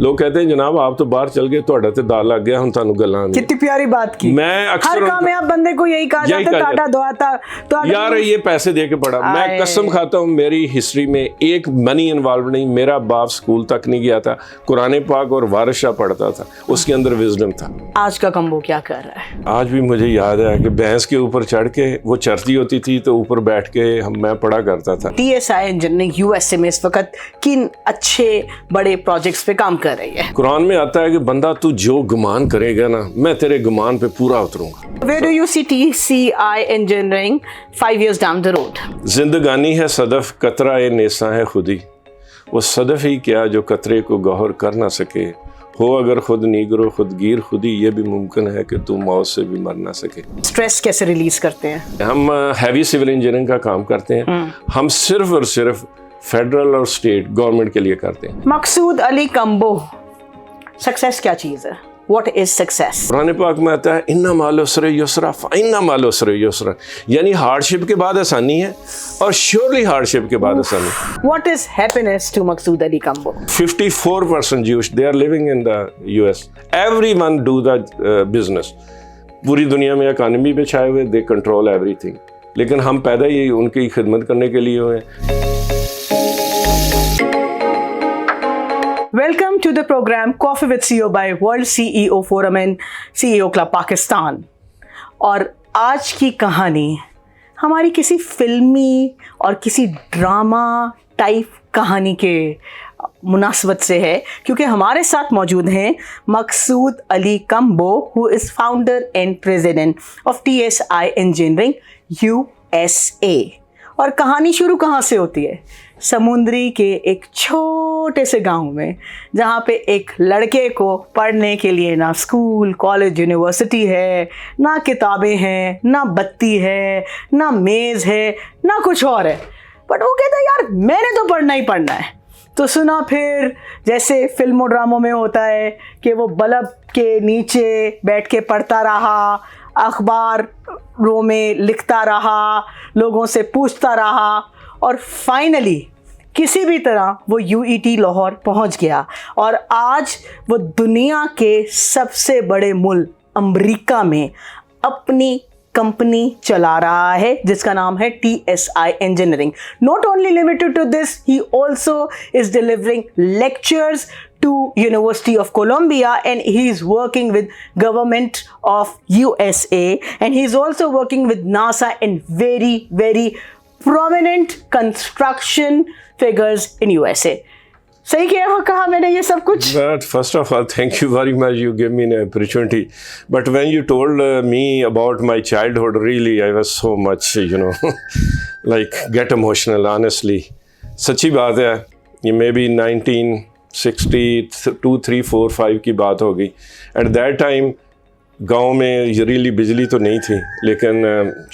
ਲੋਕ ਕਹتے ہیں جناب آپ تو باہر چل گئے ਤੁਹਾਡਾ ਤੇ ਦਾਲ ਲੱਗ ਗਿਆ ਹੁਣ ਤੁਹਾਨੂੰ ਗੱਲਾਂ ਨਹੀਂ. کتنی پیاری بات کی. میں اکثر ہر کامیاب بندے کو یہی کہا جاتا ہے ٹاٹا دعاتا یار یہ پیسے دے کے پڑھا. میں قسم کھاتا ہوں میری ہسٹری میں ایک منی انوالو نہیں. میرا باپ اسکول تک نہیں گیا تھا, قرآن پاک اور وارث شاہ پڑھتا تھا, اس کے اندر وزڈم تھا. آج کا کمبو کیا کر رہا ہے؟ آج بھی مجھے یاد ہے کہ بھینس کے اوپر چڑھ کے وہ چرتی ہوتی تھی تو اوپر بیٹھ کے میں پڑھا کرتا تھا. T S I engineering U S A میں اس وقت کن اچھے بڑے پروجیکٹس پہ کام کر رہی ہے؟ قرآن میں آتا ہے کہ بندہ تو جو گمان کرے گا نا میں تیرے گمان پہ پورا اتروں گا. Where do you see TCI engineering 5 years down the road? زندگانی ہے صدف قطرہ نیساں ہے خودی, وہ صدف ہی کیا جو قطرے کو گوہر کر نہ سکے. ہو اگر خود نیگر و خودگیر خودی, یہ بھی ممکن ہے کہ تو موت سے بھی مر نہ سکے. اسٹریس کیسے ریلیز کرتے ہیں؟ ہم ہیوی سول انجینئرنگ کا کام کرتے ہیں. ہم صرف اور صرف فیڈرل اور اسٹیٹ گورنمنٹ کے لیے کرتے ہیں. مقصود علی کمبو, سکسیس کیا چیز ہے؟ What is success? قرآن پاک میں آتا ہے اِنَّ مَعَ الْعُسْرِ يُسْرًا فَإِنَّ مَعَ الْعُسْرِ يُسْرًا, یعنی ہارڈ شپ کے بعد آسانی ہے اور شیورلی ہارڈ شپ کے بعد آسانی ہے. What is happiness to Maqsood Ali Kamboh? 54% Jewish, they are living in the US. Everyone do the business. پوری دنیا میں اکانومی پہ چھائے ہوئے, they control everything. لیکن ہم پیدا ہی ان کی خدمت کرنے کے لیے ہوئے ہیں. Welcome to the programme coffee with C O by world C E O forum and C E O club Pakistan. اور آج کی کہانی ہماری کسی فلمی اور کسی ڈرامہ ٹائپ کہانی کے مناسبت سے ہے, کیونکہ ہمارے ساتھ موجود ہیں Maqsood Ali Kambo, who is founder and president of TSI engineering USA. اور کہانی شروع کہاں سے ہوتی ہے؟ سمندری کے ایک چھوٹے سے گاؤں میں, جہاں پہ ایک لڑکے کو پڑھنے کے لیے نہ اسکول, کالج, یونیورسٹی ہے, نہ کتابیں ہیں, نہ بتی ہے, نہ میز ہے, نہ کچھ اور ہے. بٹ وہ کہتا ہے یار میں نے تو پڑھنا ہی پڑھنا ہے. تو سنا پھر جیسے فلم و ڈراموں میں ہوتا ہے کہ وہ بلب کے نیچے بیٹھ کے پڑھتا رہا, اخباروں میں لکھتا رہا, لوگوں سے پوچھتا رہا, اور فائنلی کسی بھی طرح وہ UET لاہور پہنچ گیا. اور آج وہ دنیا کے سب سے بڑے ملک امریکہ میں اپنی کمپنی چلا رہا ہے جس کا نام ہے TSI engineering. Not only limited to this, he also is delivering lectures to University of Columbia, and he is working with government of USA, and he is also working with NASA and very very prominent construction figures in USA. صحیح کہا میں نے یہ سب کچھ؟ But first of all, thank you very much. You gave me an opportunity. But when you told me about my childhood, really, I was so much, like get emotional, honestly. سچی بات ہے, یہ may be 1962, 3, 4, 5 کی بات ہوگی. At that time, گاؤں میں rally بجلی تو نہیں تھی, لیکن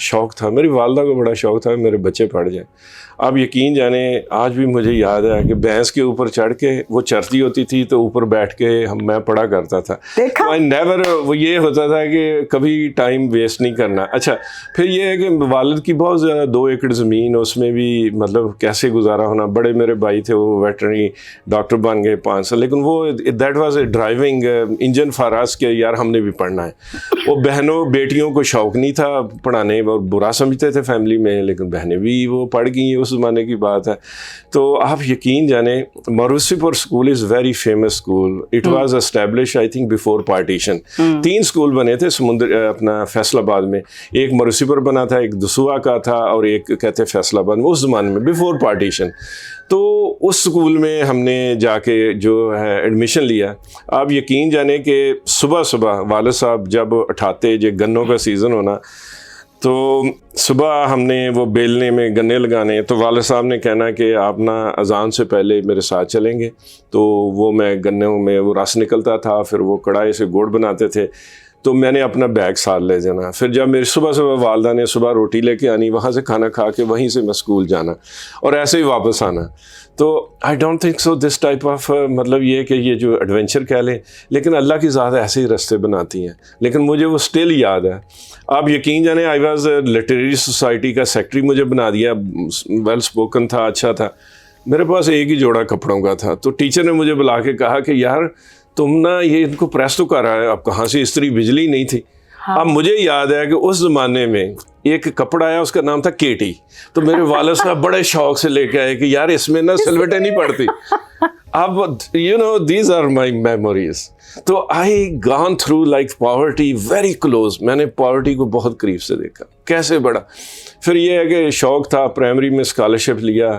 شوق تھا, میری والدہ کو بڑا شوق تھا میرے بچے پڑھ جائیں. آپ یقین جانیں آج بھی مجھے یاد ہے کہ بھینس کے اوپر چڑھ کے وہ چرتی ہوتی تھی تو اوپر بیٹھ کے میں پڑھا کرتا تھا. وہ یہ ہوتا تھا کہ کبھی ٹائم ویسٹ نہیں کرنا. اچھا پھر یہ ہے کہ والد کی بہت زیادہ 2 ایکڑ زمین, اس میں بھی مطلب کیسے گزارا ہونا. بڑے میرے بھائی تھے وہ ویٹرنری ڈاکٹر بن گئے 5 سال, لیکن وہ that was a driving engine for us کہ یار ہم نے بھی پڑھنا ہے. وہ بہنوں بیٹیوں کو شوق نہیں تھا پڑھانے, اور برا سمجھتے تھے فیملی میں, لیکن بہنیں بھی وہ پڑھ گئی, اس زمانے کی بات ہے. تو آپ یقین جانیں مروسی پور school is very famous school. It was establish I think before partition. 3 school بنے تھے اپنا فیصل آباد میں, ایک مروسی پور بنا تھا, ایک دسوہا کا تھا, اور ایک کہتے فیصل آباد میں, اس زمانے میں بیفور پارٹیشن. تو اس اسکول میں ہم نے جا کے جو ہے ایڈمیشن لیا. آپ یقین جانیں کہ صبح صبح والد صاحب جب اٹھاتے, جو گنوں کا سیزن ہونا, تو صبح ہم نے وہ بیلنے میں گنے لگانے, تو والد صاحب نے کہنا کہ آپ نا اذان سے پہلے میرے ساتھ چلیں گے. تو وہ میں گنوں میں وہ رس نکلتا تھا, پھر وہ کڑھائی سے گڑ بناتے تھے, تو میں نے اپنا بیگ ساتھ لے جانا. پھر جب میری صبح والدہ نے صبح روٹی لے کے آنی, وہاں سے کھانا کھا کے وہیں سے میں اسکول جانا, اور ایسے ہی واپس آنا. تو I don't think so this type of, مطلب یہ کہ یہ جو ایڈونچر کہہ لیں, لیکن اللہ کی ذات ایسے ہی راستے بناتی ہیں. لیکن مجھے وہ اسٹل یاد ہے. آپ یقین جانیں آئی واز لٹریری سوسائٹی کا سیکٹری مجھے بنا دیا, ویل اسپوکن تھا, اچھا تھا. میرے پاس ایک ہی جوڑا کپڑوں کا تھا. تو ٹیچر نے مجھے بلا کے کہا کہ یار تم نا یہ ان کو پریس تو کر رہا ہے, اب کہاں سے استری, بجلی نہیں تھی. اب مجھے یاد ہے کہ اس زمانے میں ایک کپڑا آیا, اس کا نام تھا کیٹی. تو میرے والد صاحب بڑے شوق سے لے کے آئے کہ یار اس میں نا سلوٹیں نہیں پڑتی. اب دیز آر مائی میموریز. تو I gone through like poverty very close. میں نے پاورٹی کو بہت قریب سے دیکھا کیسے بڑا. پھر یہ ہے کہ شوق تھا, پرائمری میں اسکالرشپ لیا,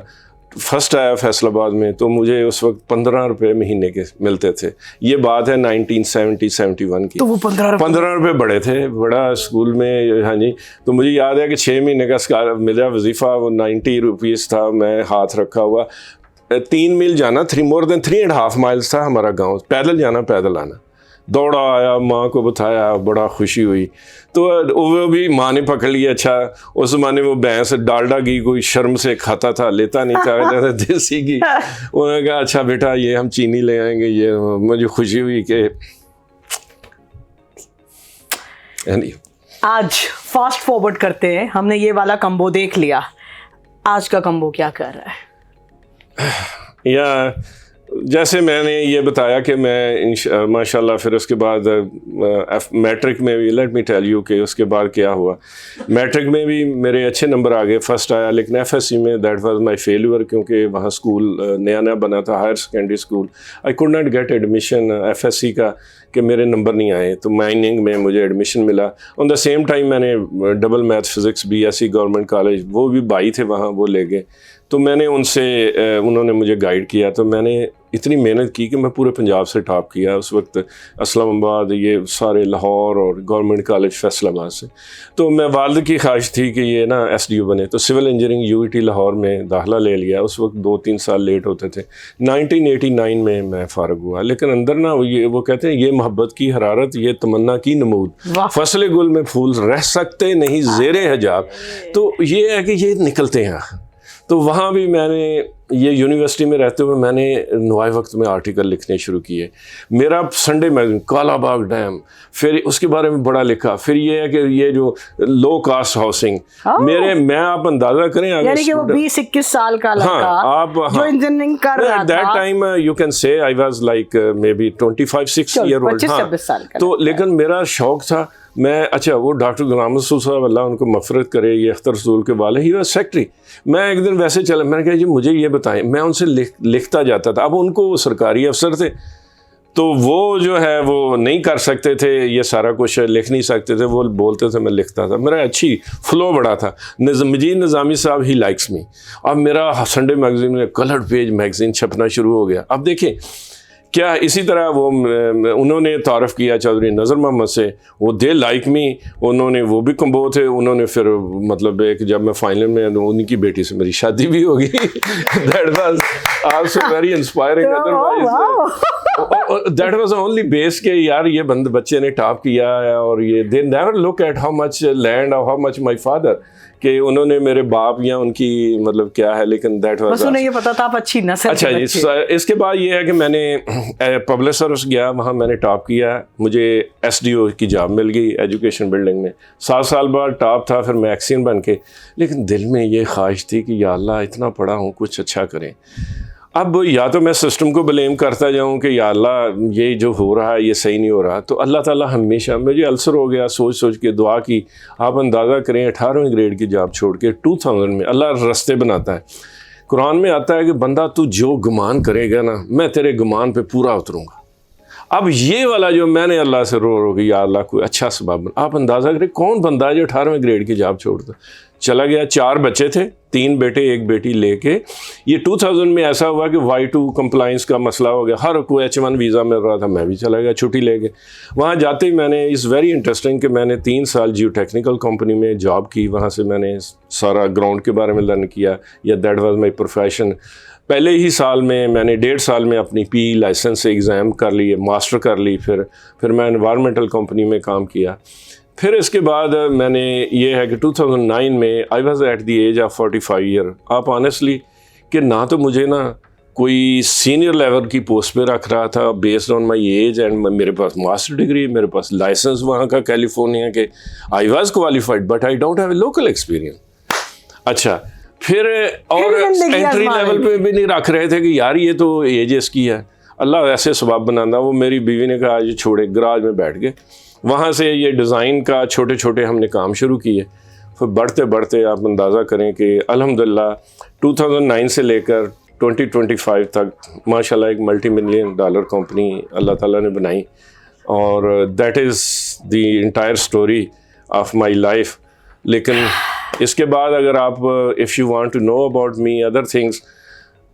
فرسٹ آیا فیصل آباد میں, تو مجھے اس وقت 15 روپے مہینے کے ملتے تھے. یہ بات ہے 1970-71 کی. تو وہ 15 روپے بڑے تھے, بڑا اسکول میں. ہاں جی. تو مجھے یاد ہے کہ 6 مہینے کا میرا وظیفہ وہ 90 روپیز تھا. میں ہاتھ رکھا ہوا 3 میل جانا, more than 3.5 miles تھا ہمارا گاؤں. پیدل جانا پیدل آنا. دوڑا آیا, ماں کو بتایا, بڑا خوشی ہوئی. تو وہ بھی ماں نے پکڑ لیا. اچھا اس زمانے وہ بھینس ڈالڈا گھی کوئی شرم سے کھاتا تھا, لیتا نہیں تھا, دیسی گھی. انہوں نے کہا اچھا بیٹا یہ ہم چینی لے آئیں گے. یہ مجھے خوشی ہوئی کہ آج فاسٹ فارورڈ کرتے ہیں, ہم نے یہ والا کمبو دیکھ لیا, آج کا کمبو کیا کر رہا ہے؟ یا جیسے میں نے یہ بتایا کہ میں ماشاء اللہ پھر اس کے بعد میٹرک میں بھی, لیٹ می ٹیل یو کہ اس کے بعد کیا ہوا. میٹرک میں بھی میرے اچھے نمبر آ گئے, فرسٹ آیا. لیکن ایف ایس سی میں دیٹ واز مائی فیلور, کیونکہ وہاں اسکول نیا نیا بنا تھا, higher secondary school. I could not get admission F S C کا, کہ میرے نمبر نہیں آئے. تو مائننگ میں مجھے ایڈمیشن ملا. آن دا سیم ٹائم میں نے double math physics BSc government college, وہ بھی بھائی تھے وہاں, وہ لے گئے. تو میں نے انہوں نے مجھے گائیڈ کیا. تو میں نے اتنی محنت کی کہ میں پورے پنجاب سے ٹاپ کیا. اس وقت اسلام آباد, یہ سارے لاہور اور گورنمنٹ کالج فیصل آباد سے. تو میں والد کی خواہش تھی کہ یہ نا SDO بنے. تو سول انجینئرنگ UET لاہور میں داخلہ لے لیا. اس وقت 2-3 سال لیٹ ہوتے تھے. 1989 میں فارغ ہوا. لیکن اندر نا وہ کہتے ہیں یہ محبت کی حرارت, یہ تمنا کی نمود, فصل گل میں پھول رہ سکتے نہیں زیر حجاب. تو یہ ہے کہ یہ نکلتے ہیں. تو وہاں بھی میں نے یہ یونیورسٹی میں رہتے ہوئے میں نے نوائے وقت میں آرٹیکل لکھنے شروع کیے. میرا Sunday magazine, Kala Bagh dam, پھر اس کے بارے میں بڑا لکھا. پھر یہ ہے کہ یہ جو لو کاسٹ ہاؤسنگ, میں آپ اندازہ کریں, یعنی کہ وہ 20-21 سال کا لڑکا جو انجینئرنگ کر رہا تھا, that time you can say I was like maybe 25-26 year old. تو لیکن میرا شوق تھا. میں اچھا وہ ڈاکٹر غلام رسول صاحب, اللہ ان کو مغفرت کرے, یہ اختر رسول کے والے, ہی واز سیکٹری. میں ایک دن ویسے چلا, میں نے کہا جی مجھے یہ بتائیں. میں ان سے لکھتا جاتا تھا. اب ان کو وہ سرکاری افسر تھے, تو وہ جو ہے وہ نہیں کر سکتے تھے, یہ سارا کچھ لکھ نہیں سکتے تھے. وہ بولتے تھے, میں لکھتا تھا. میرا اچھی فلو بڑا تھا. مجید نظامی صاحب ہی لائکس می. اب میرا سنڈے میگزین میں کلرڈ پیج میگزین چھپنا شروع ہو گیا. اب دیکھیں کیا اسی طرح وہ انہوں نے تعارف کیا چودھری نظر محمد سے, وہ دے لائک می. انہوں نے وہ بھی کمبو تھے. انہوں نے پھر مطلب ایک جب میں فائنل میں, انہیں کی بیٹی سے میری شادی بھی ہوگی. That was also very inspiring. Otherwise that was only base کہ یار یہ بچے نے ٹاپ کیا ہے. اور یہ they never look at how much land اور ہاؤ مچ مائی فادر, کہ انہوں نے میرے باپ یا ان کی مطلب کیا ہے. لیکن دیٹ واز بس انہیں یہ پتا تھا آپ اچھی نسل. اچھا جی. اس کے بعد یہ ہے کہ میں نے پبلشرس گیا, وہاں میں نے ٹاپ کیا. مجھے SDO کی جاب مل گئی ایجوکیشن بلڈنگ میں. 7 سال بعد ٹاپ تھا, پھر میگزین بن کے. لیکن دل میں یہ خواہش تھی کہ یا اللہ اتنا پڑھا ہوں, کچھ اچھا کریں. اب یا تو میں سسٹم کو بلیم کرتا جاؤں کہ یا اللہ یہ جو ہو رہا ہے یہ صحیح نہیں ہو رہا. تو اللہ تعالیٰ ہمیشہ, مجھے السر ہو گیا سوچ کے, دعا کی. آپ اندازہ کریں 18ویں گریڈ کی جاب چھوڑ کے 2000 میں اللہ رستے بناتا ہے. قرآن میں آتا ہے کہ بندہ تو جو گمان کرے گا نا, میں تیرے گمان پہ پورا اتروں گا. اب یہ والا جو میں نے اللہ سے رو کے یا اللہ کوئی اچھا سبب. آپ اندازہ کریں کون بندہ ہے جو 18ویں گریڈ کی جاب چھوڑتا. چلا گیا. 4 بچے تھے, 3 بیٹے 1 بیٹی لے کے. یہ 2000 میں ایسا ہوا کہ Y2 کمپلائنس کا مسئلہ ہو گیا. ہر کوئی H1 ویزا مل رہا تھا. میں بھی چلا گیا چھٹی لے کے. وہاں جاتے ہی میں نے اس ویری انٹرسٹنگ کہ میں نے 3 سال جیو ٹیکنیکل کمپنی میں جاب کی. وہاں سے میں نے سارا گراؤنڈ کے بارے میں لرن کیا. یا دیٹ واز مائی پروفیشن. پہلے ہی سال میں نے 1.5 سال میں اپنی PE لائسنس سے ایگزام کر لی, ماسٹر کر لی. پھر میں انوائرمنٹل کمپنی میں کام کیا. پھر اس کے بعد میں نے یہ ہے کہ 2009 میں I was at the age of 45 year. آپ آنیسٹلی کہ نہ تو مجھے نا کوئی سینئر لیول کی پوسٹ پہ رکھ رہا تھا based on my age, and میرے پاس ماسٹر ڈگری, میرے پاس لائسنس وہاں کا کیلیفورنیا کے. I was qualified but I don't have a local experience. اچھا پھر اور انٹری لیول پہ بھی نہیں رکھ رہے تھے کہ یار یہ تو ایج اس کی ہے, اللہ ایسے سبب بنانا. وہ میری بیوی نے کہا یہ چھوڑے, گراج میں بیٹھ گئے. وہاں سے یہ ڈیزائن کا چھوٹے چھوٹے ہم نے کام شروع کیے. پھر بڑھتے بڑھتے آپ اندازہ کریں کہ الحمدللہ 2009 سے لے کر 2025 تک ماشاءاللہ ایک ملٹی ملین ڈالر کمپنی اللہ تعالیٰ نے بنائی. اور that is the entire story of my life. لیکن اس کے بعد اگر آپ if you want to know about me other things,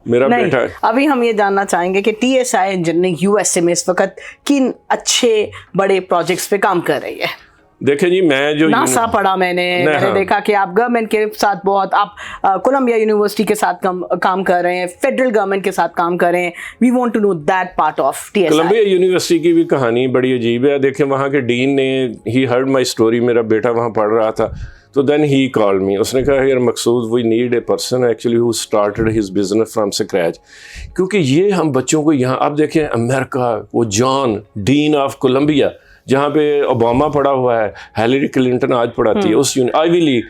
میرا بیٹا ابھی ہم یہ جاننا چاہیں گے کہ T S I engineering U S A میں اس وقت کن اچھے بڑے پروجیکٹس پہ کام کر رہی ہے. دیکھیں جی, میں جو ناسا پڑھا میں نے دیکھا کہ آپ گورنمنٹ کے ساتھ بہت, آپ کولمبیا یونیورسٹی کے ساتھ کام کر رہے ہیں, فیڈرل گورنمنٹ کے ساتھ کام کر رہے ہیں. We want to know that part of T S I. Columbia university کی بھی کہانی بڑی عجیب ہے. دیکھیں وہاں کے ڈین نے ہی ہرڈ مائی اسٹوری, میرا بیٹا وہاں پڑھ رہا تھا, تو دین ہی کال می. اس نے کہا یار Maqsood we need a person actually who started his business from scratch. کیونکہ یہ ہم بچوں کو یہاں, آپ دیکھیں امریکہ, وہ جان ڈین آف کولمبیا جہاں پہ اوباما پڑھا ہوا ہے, ہیلری کلنٹن آج پڑھاتی ہے اس آئی وی لیگ,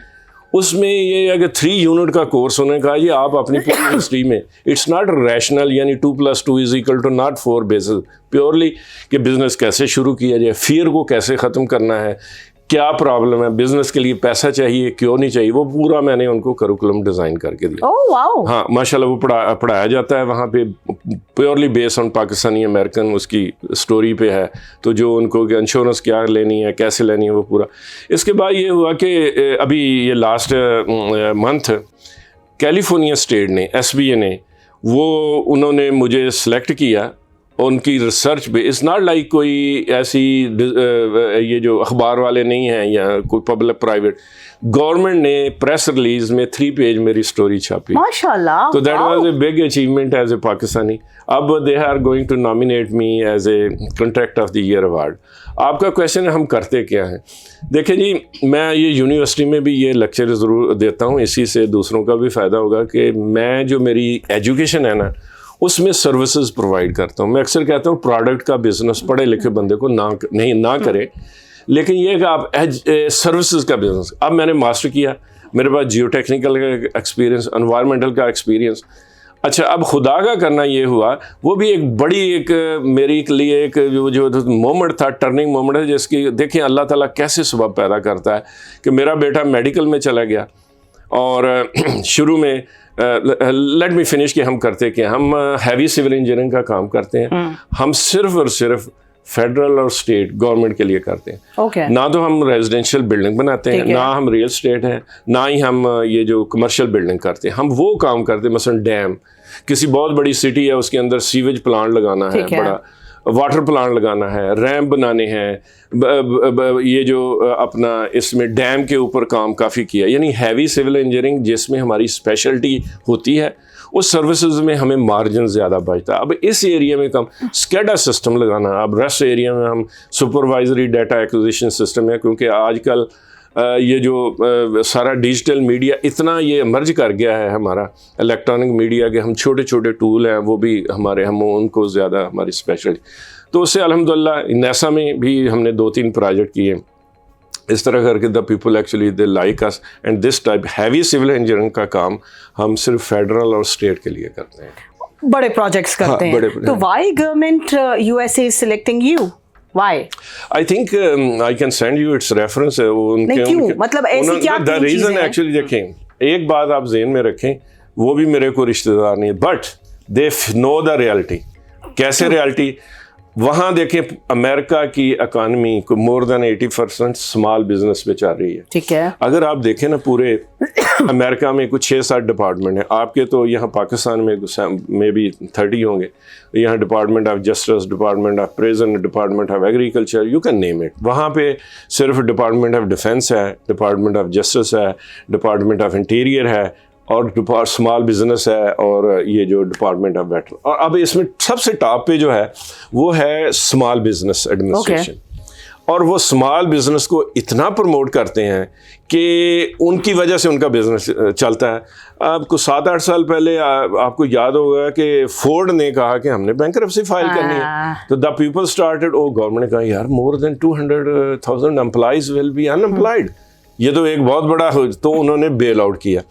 اس میں یہ ہے کہ 3 یونٹ کا کورس انہوں نے کہا یہ آپ اپنی پوری ہسٹری میں اٹس ناٹ ریشنل, یعنی 2+2 = not 4 بیسز, پیورلی کہ بزنس کیسے شروع کیا جائے, فیئر کو کیسے ختم کرنا ہے, کیا پرابلم ہے, بزنس کے لیے پیسہ چاہیے کیوں نہیں چاہیے, وہ پورا میں نے ان کو کریکولم ڈیزائن کر کے دیا. ہاں ماشاءاللہ وہ پڑھایا جاتا ہے وہاں پہ, پیورلی بیس آن پاکستانی امریکن اس کی اسٹوری پہ ہے. تو جو ان کو کہ انشورنس کیا لینی ہے, کیسے لینی ہے, وہ پورا. اس کے بعد یہ ہوا کہ ابھی یہ لاسٹ منتھ کیلیفورنیا اسٹیٹ نے, SBA نے, وہ انہوں نے مجھے سلیکٹ کیا. ان کی ریسرچ پہ اٹس ناٹ لائک کوئی ایسی یہ جو اخبار والے نہیں ہیں یا کوئی پبلک پرائیویٹ, گورنمنٹ نے پریس ریلیز میں 3 پیج میری اسٹوری چھاپی. ماشاءاللہ. تو that was a big achievement as a Pakistani. اب they are going to nominate me as a contract of the year award. آپ کا کویشچن ہے ہم کرتے کیا ہیں. دیکھیں جی, میں یہ یونیورسٹی میں بھی یہ لیکچر ضرور دیتا ہوں, اسی سے دوسروں کا بھی فائدہ ہوگا کہ میں جو میری ایجوکیشن ہے نا اس میں سروسز پرووائڈ کرتا ہوں. میں اکثر کہتا ہوں پروڈکٹ کا بزنس پڑھے لکھے بندے کو نہ کرے, لیکن یہ کہ آپ سروسز کا بزنس. اب میں نے ماسٹر کیا, میرے پاس جیو ٹیکنیکل کا ایکسپیرینس, انوائرمنٹل کا ایکسپیرینس. اچھا اب خدا کا کرنا یہ ہوا, وہ بھی ایک بڑی ایک میری لیے ایک جو مومنٹ تھا, ٹرننگ مومنٹ ہے, جس کی دیکھیں اللہ تعالیٰ کیسے سبب پیدا کرتا ہے کہ میرا بیٹا میڈیکل میں چلا گیا. اور شروع میں لیٹ می فنش کہ ہم کرتے کیا, ہم ہیوی سول انجینئرنگ کا کام کرتے ہیں. ہم صرف اور صرف فیڈرل اور اسٹیٹ گورنمنٹ کے لیے کرتے ہیں. نہ تو ہم ریزیڈینشیل بلڈنگ بناتے ہیں, نہ ہم ریئل اسٹیٹ ہیں, نہ ہی ہم یہ جو کمرشل بلڈنگ کرتے ہیں. ہم وہ کام کرتے ہیں مثلا ڈیم, کسی بہت بڑی سٹی ہے اس کے اندر سیویج پلانٹ لگانا ہے, بڑا واٹر پلانٹ لگانا ہے, ریمپ بنانے ہیں, یہ جو اپنا اس میں ڈیم کے اوپر کام کافی کیا. یعنی ہیوی سول انجینئرنگ جس میں ہماری اسپیشلٹی ہوتی ہے, اس سروسز میں ہمیں مارجن زیادہ بچتا ہے. اب اس ایریا میں کم اسکیڈا سسٹم لگانا, اب ریسٹ ایریا میں ہم سپروائزری ڈیٹا ایکوزیشن سسٹم ہے, کیونکہ آج کل یہ جو سارا ڈیجیٹل میڈیا اتنا یہ مرج کر گیا ہے ہمارا الیکٹرانک میڈیا کہ ہم چھوٹے چھوٹے ٹول ہیں وہ بھی ہم ان کو زیادہ ہماری اسپیشلٹی. تو اس سے الحمدللہ نیسا میں بھی ہم نے 2-3 پروجیکٹ کیے اس طرح کر کے. The people actually they like us, and this type heavy civil engineering کا کام ہم صرف فیڈرل اور اسٹیٹ کے لیے کرتے ہیں, بڑے پروجیکٹس کرتے ہیں. تو why government USA is selecting you? Why? I think I can send you its reference. مطلب ایسی کیا the reason actually دیکھیں, ایک بات آپ ذہن میں رکھیں, وہ بھی میرے کو رشتہ دار نہیں, but they know the reality. کیسے ریالٹی؟ وہاں دیکھیں امریکہ کی اکانومی کو مور دین 80% اسمال بزنس پہ چل رہی ہے. ٹھیک ہے. اگر آپ دیکھیں نا پورے امریکہ میں کچھ 6-7 ڈپارٹمنٹ ہیں. آپ کے تو یہاں پاکستان میں بھی 30 ہوں گے. یہاں department of justice, department of prison, department of agriculture, you can name it. وہاں پہ صرف ڈپارٹمنٹ آف ڈیفینس ہے, ڈپارٹمنٹ آف جسٹس ہے, ڈپارٹمنٹ آف انٹیریئر ہے, اور اسمال بزنس ہے, اور یہ جو ڈپارٹمنٹ آف ویٹر. اور اب اس میں سب سے ٹاپ پہ جو ہے وہ ہے اسمال بزنس ایڈمنسٹریشن. اور وہ اسمال بزنس کو اتنا پروموٹ کرتے ہیں کہ ان کی وجہ سے ان کا بزنس چلتا ہے. آپ کو 7-8 سال پہلے آپ کو یاد ہوگا کہ فورڈ نے کہا کہ ہم نے بینکرپسی فائل کرنی ہے, تو دا پیپل اسٹارٹیڈ, گورنمنٹ نے کہا یار more than 200,000 employees will be unemployed. یہ تو ایک بہت بڑا تو انہوں نے بیل آؤٹ کیا.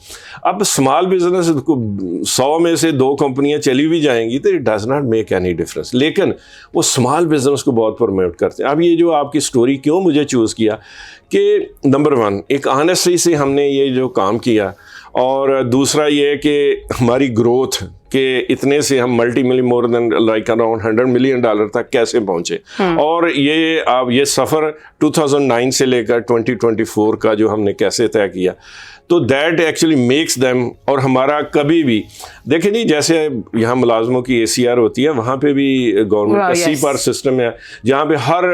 اب اسمال بزنس 100 میں سے 2 کمپنیاں چلی بھی جائیں گی تو it does not make any difference, لیکن وہ اسمال بزنس کو بہت پروموٹ کرتے ہیں. اب یہ جو آپ کی اسٹوری کیوں مجھے چوز کیا کہ نمبر 1 ایک آنیسٹی سے ہم نے یہ جو کام کیا, اور دوسرا یہ کہ ہماری گروتھ کہ اتنے سے ہم ملٹی ملین مور دین لائک اراؤنڈ $100 ملین تک کیسے پہنچے, اور یہ آپ یہ سفر 2009 سے لے کر 2024 کا جو ہم نے کیسے طے کیا, تو دیٹ ایکچولی میکس دیم. اور ہمارا کبھی بھی دیکھیں نہیں, جیسے یہاں ملازموں کی ACR ہوتی ہے, وہاں پہ بھی گورنمنٹ کا C-PAR سسٹم ہے, جہاں پہ ہر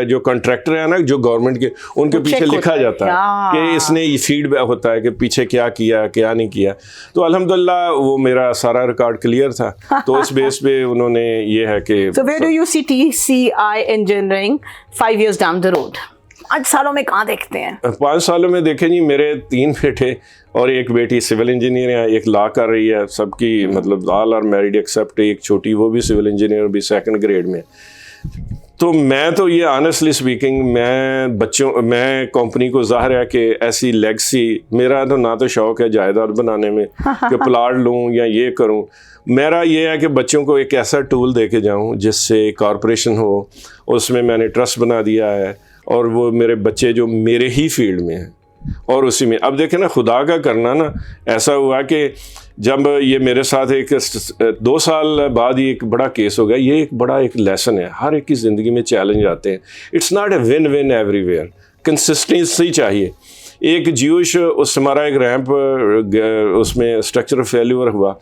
جو کنٹریکٹر ہے نا جو گورنمنٹ کے, ان کے پیچھے لکھا جاتا ہے کہ اس نے یہ فیڈ بیک ہوتا ہے کہ پیچھے کیا کیا کیا نہیں کیا. تو الحمدللہ وہ میرا سارا ریکارڈ کلیئر تھا, تو اس بیس پہ انہوں نے یہ ہے کہ. So where do you see TCI engineering 5 years down the road? 5 سالوں میں کہاں دیکھتے ہیں؟ 5 سالوں میں دیکھیں جی, میرے 3 بیٹے اور ایک بیٹی سول انجینئر ہے, ایک لا کر رہی ہے, سب کی مطلب آل آر میریڈ ایکسیپٹ ایک چھوٹی, وہ بھی سول انجینئر بھی 2nd گریڈ میں. تو میں تو یہ آنیسٹلی اسپیکنگ میں کمپنی کو ظاہر ہے کہ ایسی لیگسی, میرا تو نہ تو شوق ہے جائیداد بنانے میں کہ پلاٹ لوں یا یہ کروں. میرا یہ ہے کہ بچوں کو ایک ایسا ٹول دے کے جاؤں جس سے کارپوریشن ہو, اس میں میں نے ٹرسٹ بنا دیا ہے, اور وہ میرے بچے جو میرے ہی فیلڈ میں ہیں اور اسی میں. اب دیکھیں نا, خدا کا کرنا نا ایسا ہوا کہ جب یہ میرے ساتھ ایک 2 سال بعد یہ ایک بڑا کیس ہو گیا. یہ ایک بڑا ایک لیسن ہے, ہر ایک کی زندگی میں چیلنج آتے ہیں. It's not a one one everywhere, consistency چاہیے. ایک جیوش اس ہمارا ایک ریمپ اس میں اسٹرکچر فیلیور ہوا,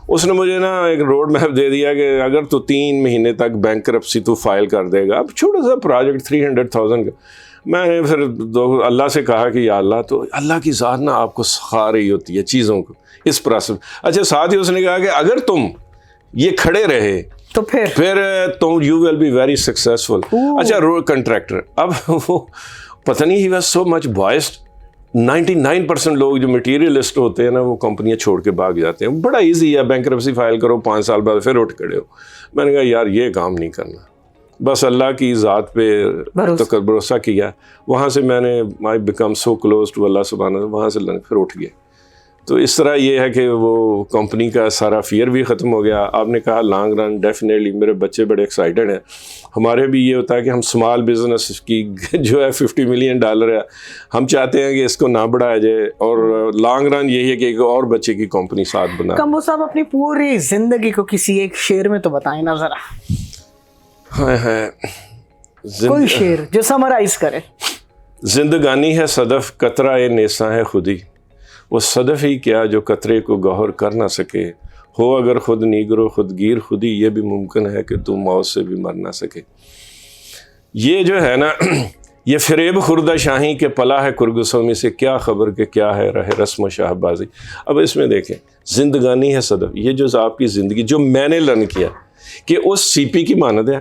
اس نے مجھے نا ایک روڈ میپ دے دیا کہ اگر تو 3 مہینے تک بینکرپسی تو فائل کر دے گا. اب چھوٹا سا پروجیکٹ 300,000 کا. میں نے پھر اللہ سے کہا کہ یا اللہ, تو اللہ کی ذات نا آپ کو سکھا رہی ہوتی ہے چیزوں کو اس پروسیس. اچھا, ساتھ ہی اس نے کہا کہ اگر تم یہ کھڑے رہے تو پھر تم you will be very successful. اچھا, کنٹریکٹر, اب وہ پتہ نہیں, ہی واز سو مچ بوائسڈ. 99% لوگ جو مٹیریلسٹ ہوتے ہیں نا وہ کمپنیاں چھوڑ کے بھاگ جاتے ہیں. بڑا ایزی ہے, بینکرپسی فائل کرو, 5 سال بعد پھر اٹھ کھڑے ہو. میں نے کہا یار یہ کام نہیں کرنا, بس اللہ کی ذات پہ بھروسہ کیا. وہاں سے میں نے آئی بیکم سو کلوز ٹو اللہ سبحانہ, وہاں سے پھر اٹھ گئے. تو اس طرح یہ ہے کہ وہ کمپنی کا سارا فیئر بھی ختم ہو گیا. آپ نے کہا لانگ رن, ڈیفینیٹلی میرے بچے بڑے ایکسائٹیڈ ہیں. ہمارے بھی یہ ہوتا ہے کہ ہم اسمال بزنس کی جو ہے $50 ملین ہے, ہم چاہتے ہیں کہ اس کو نہ بڑھایا جائے, اور لانگ رن یہی ہے کہ ایک اور بچے کی کمپنی ساتھ بنا. کمبو صاحب اپنی پوری زندگی کو کسی ایک شعر میں تو بتائیں نا ذرا. کوئی شعر جو سمرائز کرے. زندگانی ہے صدف, قطرہ نیساں ہے خودی, وہ صدف ہی کیا جو قطرے کو گوہر کر نہ سکے. ہو اگر خود نیگر و خودگیر خودی, یہ بھی ممکن ہے کہ تم موت سے بھی مر نہ سکے. یہ جو ہے نا, یہ فریب خوردہ شاہی کے پلا ہے کرگسومی سے, کیا خبر کہ کیا ہے رہے رسم و شاہ بازی. اب اس میں دیکھیں, زندگانی ہے صدف, یہ جو آپ کی زندگی جو میں نے لرن کیا کہ اس CP کی مانند ہے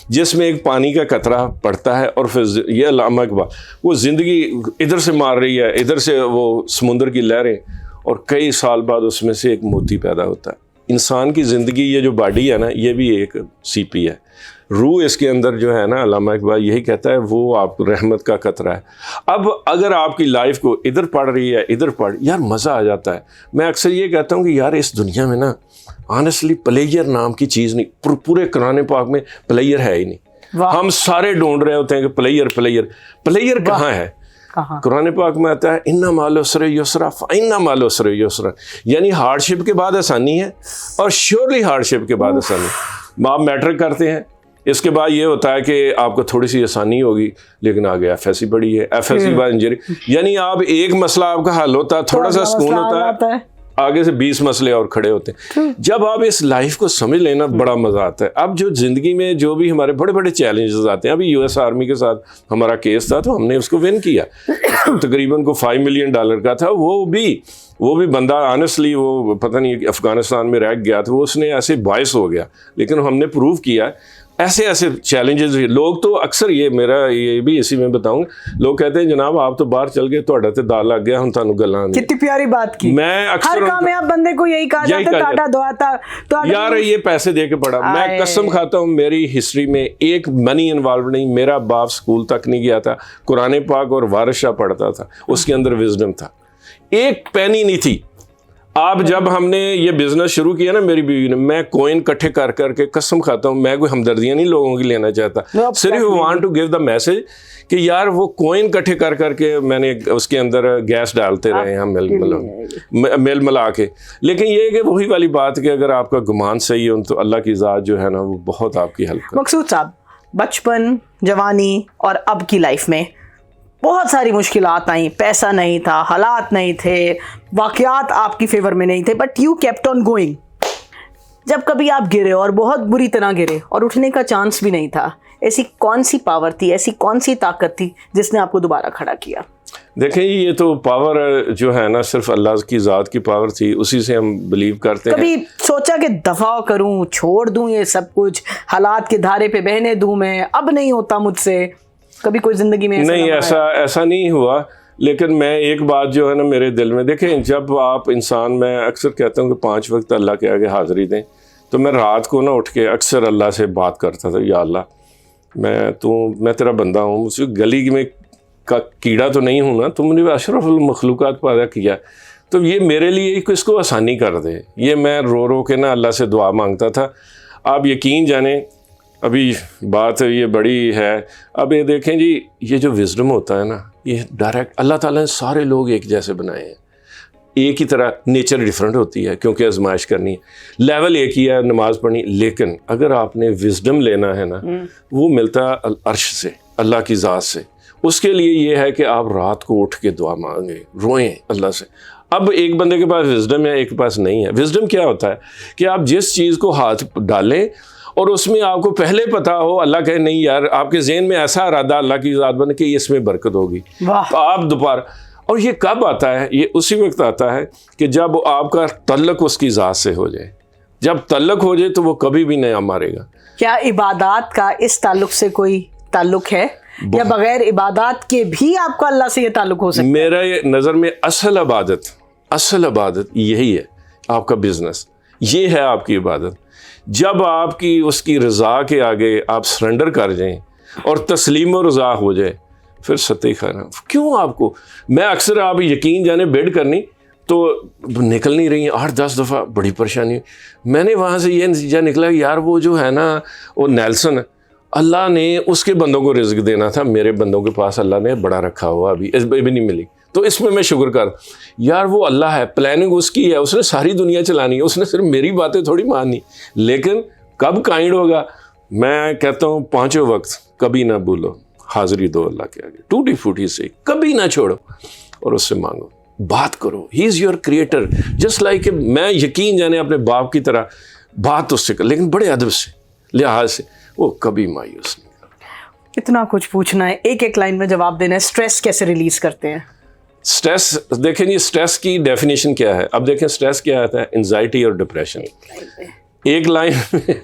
جس میں ایک پانی کا قطرہ پڑتا ہے, اور پھر یہ علامہ اقبال, وہ زندگی ادھر سے مار رہی ہے, ادھر سے وہ سمندر کی لہریں, اور کئی سال بعد اس میں سے ایک موتی پیدا ہوتا ہے. انسان کی زندگی, یہ جو باڈی ہے نا, یہ بھی ایک CP ہے. روح اس کے اندر جو ہے نا, علامہ اقبال یہی کہتا ہے, وہ آپ کو رحمت کا قطرہ ہے. اب اگر آپ کی لائف کو ادھر پڑھ رہی ہے, ادھر پڑھ, یار مزہ آ جاتا ہے. میں اکثر یہ کہتا ہوں کہ یار اس دنیا میں نا آنیسٹلی پلیئر نام کی چیز نہیں, پورے قرآن پاک میں پلیئر ہے ہی نہیں. ہم سارے ڈھونڈ رہے ہوتے ہیں کہ پلیئر کہاں ہے. قرآن پاک میں آتا ہے اِنَّ مَعَ الْعُسْرِ يُسْرًا فَإِنَّ مَعَ الْعُسْرِ يُسْرًا, یعنی ہارڈ شپ کے بعد آسانی ہے, اور شیورلی ہارڈ شپ کے بعد آسانی. آپ میٹرک کرتے ہیں, اس کے بعد یہ ہوتا ہے کہ آپ کو تھوڑی سی آسانی ہوگی, لیکن آگے FSC بڑی ہے, FSC بعد انجینئرنگ, یعنی آپ ایک مسئلہ آپ کا حل ہوتا ہے, تھوڑا سا سکون ہوتا ہے, آگے سے 20 مسئلے اور کھڑے ہوتے ہیں. جب آپ اس لائف کو سمجھ لینا بڑا مزہ آتا ہے. اب جو زندگی میں جو بھی ہمارے بڑے بڑے چیلنجز آتے ہیں, ابھی US آرمی کے ساتھ ہمارا کیس تھا تو ہم نے اس کو ون کیا, تقریباً کو $5 ملین کا تھا. وہ بھی بندہ آنیسٹلی وہ پتہ نہیں افغانستان میں رہ گیا تھا, وہ اس نے ایسے باعث ہو گیا, لیکن ہم نے پروو کیا ایسے ایسے چیلنجز. لوگ تو اکثر یہ بھی اسی میں بتاؤں, لوگ کہتے ہیں جناب آپ تو باہر چل گئے, تہاڈا تے دال لگ گیا, ہن تانوں گلاں نہیں. کتنی پیاری بات کی. میں اکثر ہر کامیاب بندے کو یہی کہا جاتا ہے ٹاٹا دعا یار یہ پیسے دے کے پڑھا. میں قسم کھاتا ہوں میری ہسٹری میں ایک منی انوالو نہیں. میرا باپ سکول تک نہیں گیا تھا, قرآن پاک اور وارث شاہ پڑھتا تھا, اس کے اندر وزڈم تھا, ایک پینی نہیں تھی. آپ جب ہم نے یہ بزنس شروع کیا نا میری بیوی نے, میں کوئن کٹھے کر کر کے قسم کھاتا ہوں, میں کوئی ہمدردیاں نہیں لوگوں کی لینا چاہتا, صرف want to give the message کہ یار وہ کوئن کٹھے کر کر کے میں نے اس کے اندر گیس ڈالتے رہے ہیں مل ملا کے. لیکن یہ کہ وہی والی بات کہ اگر آپ کا گمان صحیح ہو تو اللہ کی ذات جو ہے نا وہ بہت آپ کی ہیلپ کرے. مقصود صاحب, بچپن, جوانی اور اب کی لائف میں بہت ساری مشکلات آئیں, پیسہ نہیں تھا, حالات نہیں تھے, واقعات آپ کی فیور میں نہیں تھے, but you kept on going. جب کبھی آپ گرے اور بہت بری طرح گرے اور اٹھنے کا چانس بھی نہیں تھا, ایسی کون سی پاور تھی, ایسی کون سی طاقت تھی جس نے آپ کو دوبارہ کھڑا کیا؟ دیکھیں یہ تو پاور جو ہے نا صرف اللہ کی ذات کی پاور تھی, اسی سے ہم بلیو کرتے ہیں. کبھی سوچا کہ دفاع کروں, چھوڑ دوں یہ سب کچھ, حالات کے دھارے پہ بہنے دوں, میں اب نہیں ہوتا مجھ سے؟ کبھی کوئی زندگی میں نہیں, ایسا نہیں ہوا. لیکن میں ایک بات جو ہے نا میرے دل میں, دیکھیں جب آپ انسان, میں اکثر کہتا ہوں کہ 5 وقت اللہ کے آگے حاضری دیں, تو میں رات کو نہ اٹھ کے اکثر اللہ سے بات کرتا تھا, یا اللہ میں تیرا بندہ ہوں, مجھ سے گلی میں کا کیڑا تو نہیں ہوں نا, تم نے اشرف المخلوقات پیدا کیا, تو یہ میرے لیے اس کو آسانی کر دے. یہ میں رو رو کے نا اللہ سے دعا مانگتا تھا. آپ یقین جانیں ابھی بات یہ بڑی ہے. اب یہ دیکھیں جی, یہ جو وزڈم ہوتا ہے نا, یہ ڈائریکٹ اللہ تعالیٰ نے سارے لوگ ایک جیسے بنائے ہیں, ایک ہی طرح. نیچر ڈفرینٹ ہوتی ہے کیونکہ آزمائش کرنی ہے, لیول ایک ہی ہے, نماز پڑھنی, لیکن اگر آپ نے وزڈم لینا ہے نا, وہ ملتا ہے عرش سے, اللہ کی ذات سے. اس کے لیے یہ ہے کہ آپ رات کو اٹھ کے دعا مانگیں, روئیں اللہ سے. اب ایک بندے کے پاس وزڈم ہے, ایک کے پاس نہیں ہے. وزڈم کیا ہوتا ہے کہ آپ جس چیز کو ہاتھ ڈالیں اور اس میں آپ کو پہلے پتا ہو, اللہ کہے نہیں یار, آپ کے ذہن میں ایسا ارادہ اللہ کی ذات بنے کہ اس میں برکت ہوگی, تو آپ دوبارہ. اور یہ کب آتا ہے؟ یہ اسی وقت آتا ہے کہ جب آپ کا تعلق اس کی ذات سے ہو جائے. جب تعلق ہو جائے تو وہ کبھی بھی نہیں مارے گا. کیا عبادات کا اس تعلق سے کوئی تعلق ہے, یا بغیر عبادات کے بھی آپ کو اللہ سے یہ تعلق ہو سکتا ہے؟ میرا نظر میں اصل عبادت یہی ہے, آپ کا بزنس, یہ ہے آپ کی عبادت. جب آپ کی اس کی رضا کے آگے آپ سرنڈر کر جائیں اور تسلیم و رضا ہو جائے, پھر ستہ کھانا. کیوں آپ کو, میں اکثر آپ یقین جانے بیڈ کرنی تو نکل نہیں رہی ہیں 8-10 دفعہ, بڑی پریشانی. میں نے وہاں سے یہ نتیجہ نکلا یار وہ جو ہے نا وہ نیلسن, اللہ نے اس کے بندوں کو رزق دینا تھا, میرے بندوں کے پاس اللہ نے بڑا رکھا ہوا, ابھی نہیں ملی, تو اس میں شکر کر. یار وہ اللہ ہے, پلاننگ اس کی ہے, اس نے ساری دنیا چلانی ہے, اس نے صرف میری باتیں تھوڑی ماننی. لیکن کب کائنڈ ہوگا؟ میں کہتا ہوں 5 وقت کبھی نہ بھولو, حاضری دو اللہ کے آگے, ٹوٹی پھوٹی سے کبھی نہ چھوڑو, اور اس سے مانگو, بات کرو. He is your creator. Just like کہ میں یقین جانے اپنے باپ کی طرح بات اس سے کر, لیکن بڑے ادب سے, لحاظ سے, وہ کبھی مایوس نہیں. اتنا کچھ پوچھنا ہے, ایک لائن میں جواب دینا ہے. اسٹریس کیسے ریلیز کرتے ہیں؟ اسٹریس دیکھیں جی, اسٹریس کی ڈیفینیشن کیا ہے؟ اب دیکھیں اسٹریس کیا آتا ہے, انزائٹی اور ڈپریشن. ایک لائن میں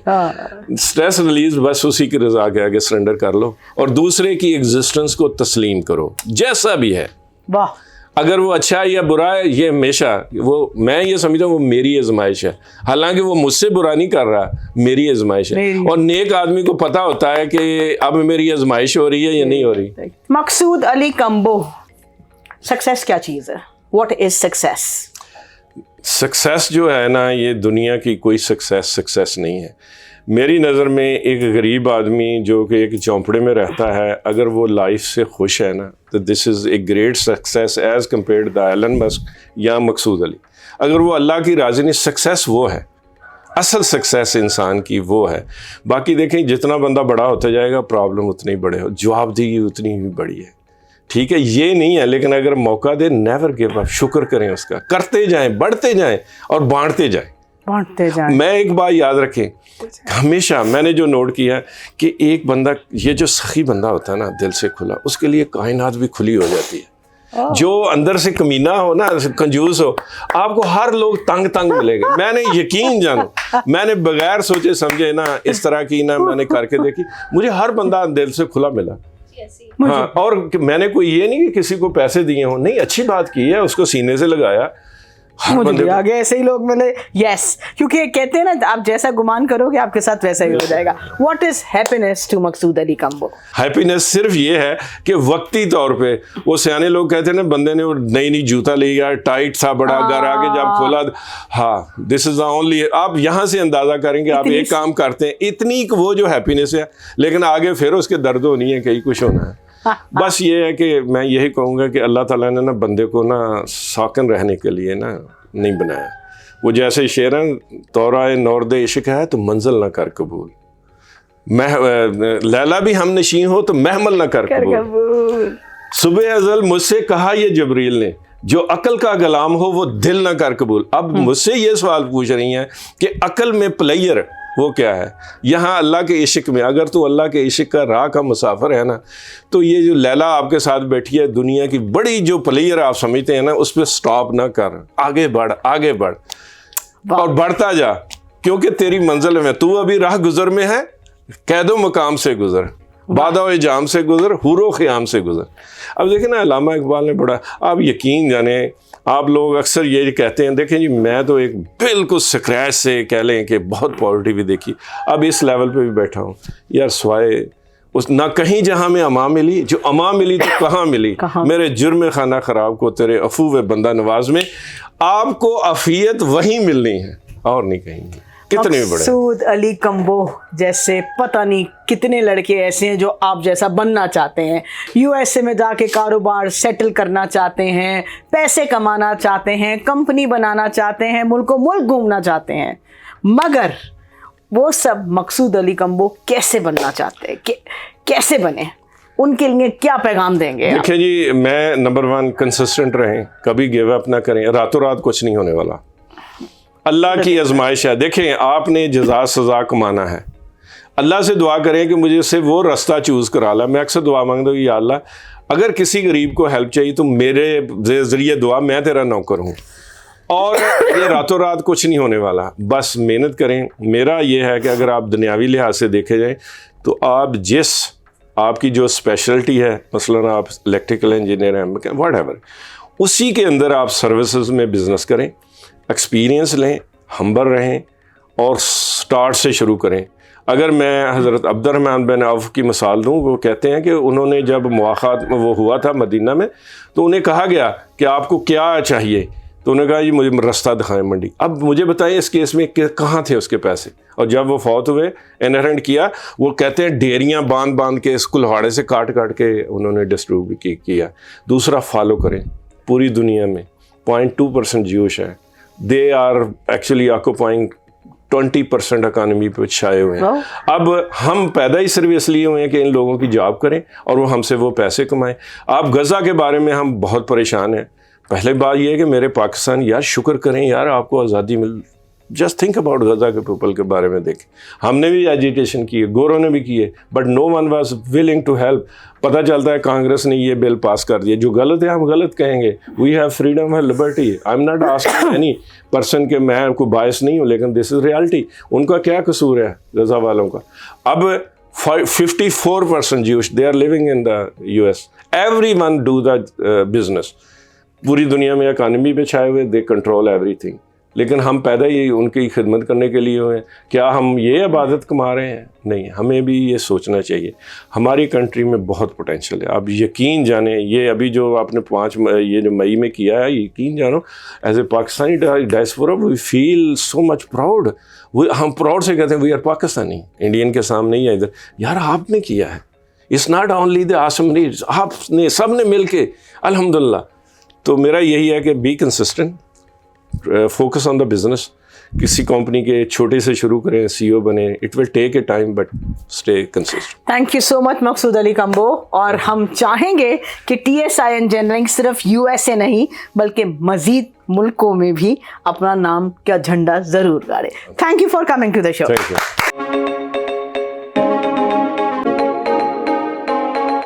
اسٹریس ریلیز بس اسی کی رضا کے آگے سرنڈر کر لو, اور دوسرے کی ایگزسٹنس کو تسلیم کرو جیسا بھی ہے. واہ. اگر وہ اچھا ہے یا برا ہے, یہ ہمیشہ وہ, میں یہ سمجھتا ہوں وہ میری آزمائش ہے, حالانکہ وہ مجھ سے برا نہیں کر رہا, میری آزمائش ہے. اور نیک آدمی کو پتہ ہوتا ہے کہ اب میری آزمائش ہو رہی ہے یا نہیں ہو رہی. مقصود علی کمبو, سکسیس کیا چیز ہے؟ What is success? سکسیس جو ہے نا, یہ دنیا کی کوئی سکسیس نہیں ہے. میری نظر میں ایک غریب آدمی جو کہ ایک جھونپڑے میں رہتا ہے, اگر وہ لائف سے خوش ہے نا, تو this is a great success as compared the Elon Musk یا مقصود علی. اگر وہ اللہ کی راضی نہیں, سکسیس وہ ہے, اصل سکسیس انسان کی وہ ہے. باقی دیکھیں جتنا بندہ بڑا ہوتا جائے گا, پرابلم اتنی بڑے ہو, جواب دہی اتنی ہی بڑی ہے. ٹھیک ہے, یہ نہیں ہے, لیکن اگر موقع دے, نیور گیو اپ, شکر کریں اس کا, کرتے جائیں, بڑھتے جائیں اور بانٹتے جائیں. میں ایک بات یاد رکھیں, ہمیشہ میں نے جو نوٹ کیا کہ ایک بندہ, یہ جو سخی بندہ ہوتا ہے نا, دل سے کھلا, اس کے لیے کائنات بھی کھلی ہو جاتی ہے. جو اندر سے کمینہ ہو نا, کنجوس ہو, آپ کو ہر لوگ تنگ تنگ ملے گا. میں نے یقین جانو, میں نے بغیر سوچے سمجھے نا اس طرح کی نا میں نے کر کے دیکھی, مجھے ہر بندہ دل سے کھلا ملا. ہاں, اور میں نے کوئی یہ نہیں کہ کسی کو پیسے دیے ہوں, نہیں, اچھی بات کی ہے, اس کو سینے سے لگایا. مجھے بھی آگے ایسے ہی لوگ ملے. یس, کیونکہ کہتے ہیں نا آپ جیسا گمان کرو گے آپ کے ساتھ ویسا ہی ہو جائے گا. What is happiness to Maqsood Ali Kambo? Happiness صرف یہ ہے کہ وقتی طور پہ, وہ سیانے لوگ کہتے ہیں نا, بندے نے نئی نئی جوتا لیا, ٹائٹ تھا, بڑا گھر آگے جب کھولا, ہاں, دس از دا اونلی. آپ یہاں سے اندازہ کریں کہ آپ ایک کام کرتے ہیں, اتنی وہ جو ہیپینس ہے, لیکن آگے پھر اس کے درد ہونی ہے, کئی کچھ ہونا ہے. بس یہ ہے کہ میں یہی کہوں گا کہ اللہ تعالیٰ نے نا بندے کو نا ساکن رہنے کے لیے نا نہیں بنایا. وہ جیسے شعر ہے, تورائے نورد عشق ہے تو منزل نہ کر قبول, لیلا بھی ہم نشین ہو تو محمل نہ کر قبول. صبح ازل مجھ سے کہا یہ جبریل نے, جو عقل کا غلام ہو وہ دل نہ کر قبول. اب مجھ سے یہ سوال پوچھ رہی ہیں کہ عقل میں پلیئر وہ کیا ہے. یہاں اللہ کے عشق میں, اگر تو اللہ کے عشق کا راہ کا مسافر ہے نا, تو یہ جو لیلا آپ کے ساتھ بیٹھی ہے, دنیا کی بڑی جو پلیئر آپ سمجھتے ہیں نا, اس پہ سٹاپ نہ کر, آگے بڑھ, آگے بڑھ اور بڑھتا جا, کیونکہ تیری منزل میں, تو ابھی راہ گزر میں ہے, قید و مقام سے گزر, بادہ و جام سے گزر, حور و خیام سے گزر. اب دیکھیں نا, علامہ اقبال نے بڑا, آپ یقین جانیں, آپ لوگ اکثر یہ کہتے ہیں, دیکھیں جی میں تو ایک بالکل سکریچ سے کہہ لیں کہ بہت پاورٹی بھی دیکھی, اب اس لیول پہ بھی بیٹھا ہوں یار, سوائے اس نہ کہیں جہاں میں اما ملی, جو اما ملی تو کہاں ملی, میرے جرم خانہ خراب کو تیرے عفو بندہ نواز میں, آپ کو عافیت وہیں ملنی ہے اور نہیں کہیں گے. کتنے بڑے مقصود علی کمبو جیسے پتہ نہیں کتنے لڑکے ایسے ہیں جو آپ جیسا بننا چاہتے ہیں, یو ایس اے میں جا کے کاروبار سیٹل کرنا چاہتے ہیں, پیسے کمانا چاہتے ہیں, کمپنی بنانا چاہتے ہیں, ملک و ملک گھومنا چاہتے ہیں, مگر وہ سب مقصود علی کمبو کیسے بننا چاہتے ہیں, کیسے بنے, ان کے لیے کیا پیغام دیں گے؟ دیکھیں جی, میں نمبر 1 کنسسٹنٹ رہیں, کبھی گیو اپ نہ کریں, راتوں رات کچھ نہیں ہونے والا, اللہ کی آزمائش ہے. دیکھیں آپ نے جزا سزا کمانا ہے, اللہ سے دعا کریں کہ مجھے سے وہ راستہ چوز کرا لا. میں اکثر دعا مانگتا ہوں, یا اللہ اگر کسی غریب کو ہیلپ چاہیے تو میرے ذریعے دعا, میں تیرا نوکر ہوں, اور یہ راتوں رات کچھ نہیں ہونے والا, بس محنت کریں. میرا یہ ہے کہ اگر آپ دنیاوی لحاظ سے دیکھے جائیں تو آپ کی جو اسپیشلٹی ہے, مثلاً آپ الیکٹریکل انجینئر ہیں, واٹ ایور, اسی کے اندر آپ سروسز میں بزنس کریں, ایکسپیرینس لیں, ہمبل رہیں اور سٹارٹ سے شروع کریں. اگر میں حضرت عبد الرحمن بن عوف کی مثال دوں, وہ کہتے ہیں کہ انہوں نے جب مواخات وہ ہوا تھا مدینہ میں, تو انہیں کہا گیا کہ آپ کو کیا چاہیے, تو انہوں نے کہا جی مجھے راستہ دکھائیں منڈی. اب مجھے بتائیں اس کیس میں کہاں تھے اس کے پیسے, اور جب وہ فوت ہوئے انہرنٹ کیا, وہ کہتے ہیں ڈیریاں باندھ کے اس کلہاڑے سے کاٹ کے انہوں نے ڈسٹریبیوٹ کیا. دوسرا, فالو کریں, پوری دنیا میں 0.2% جیوش ہے, they are actually occupying 20% economy پہ چھائے ہوئے ہیں. اب ہم پیدا ہی صرف اس لیے ہوئے ہیں کہ ان لوگوں کی جاب کریں اور وہ ہم سے وہ پیسے کمائیں. آپ غزہ کے بارے میں ہم بہت پریشان ہیں. پہلے بات یہ ہے کہ میرے پاکستان, یار شکر کریں یار آپ کو آزادی مل, جسٹ تھنک اباؤٹ غزہ کے پیپل کے بارے میں دیکھیں. ہم نے بھی ایجیٹیشن کی ہے, گوروں نے بھی کی ہے, but no one was willing to help. پتہ چلتا ہے کانگریس نے یہ بل پاس کر دیا, جو غلط ہے ہم غلط کہیں گے. وی ہیو فریڈم ہے, Liberty. I am not asking any person کہ میں کو باعث نہیں ہوں, لیکن دس از ریالٹی. ان کا کیا قصور ہے غزہ والوں کا؟ اب 54% Jewish, they are living in the US. Everyone do the business. پوری دنیا میں اکانومی پہ چھائے ہوئے, دے کنٹرول ایوری تھنگ. لیکن ہم پیدا ہی ان کی خدمت کرنے کے لیے ہوئے ہیں. کیا ہم یہ عبادت کما رہے ہیں؟ نہیں. ہمیں بھی یہ سوچنا چاہیے, ہماری کنٹری میں بہت پوٹینشیل ہے. آپ یقین جانیں, یہ ابھی جو آپ نے 5 یہ جو مئی میں کیا ہے, یقین جانو as a Pakistani diaspora we feel so much proud. ہم پراؤڈ سے کہتے ہیں وی آر پاکستانی, انڈین کے سامنے ہی ہے ادھر. یار آپ نے کیا ہے, it's not only the awesome needs, آپ نے سب نے مل کے الحمدللہ. تو میرا یہی ہے کہ be consistent, focus on the business. کسی کمپنی کے چھوٹے سے شروع کریں, CEO بنے, it will take a time but stay consistent. Thank you so much Maqsood Ali Kambo. اور ہم چاہیں گے کہ TSI انجینئرنگ صرف USA نہیں بلکہ مزید ملکوں میں بھی اپنا نام کا جھنڈا ضرور گاڑے. Thank you for coming to the show. Thank you.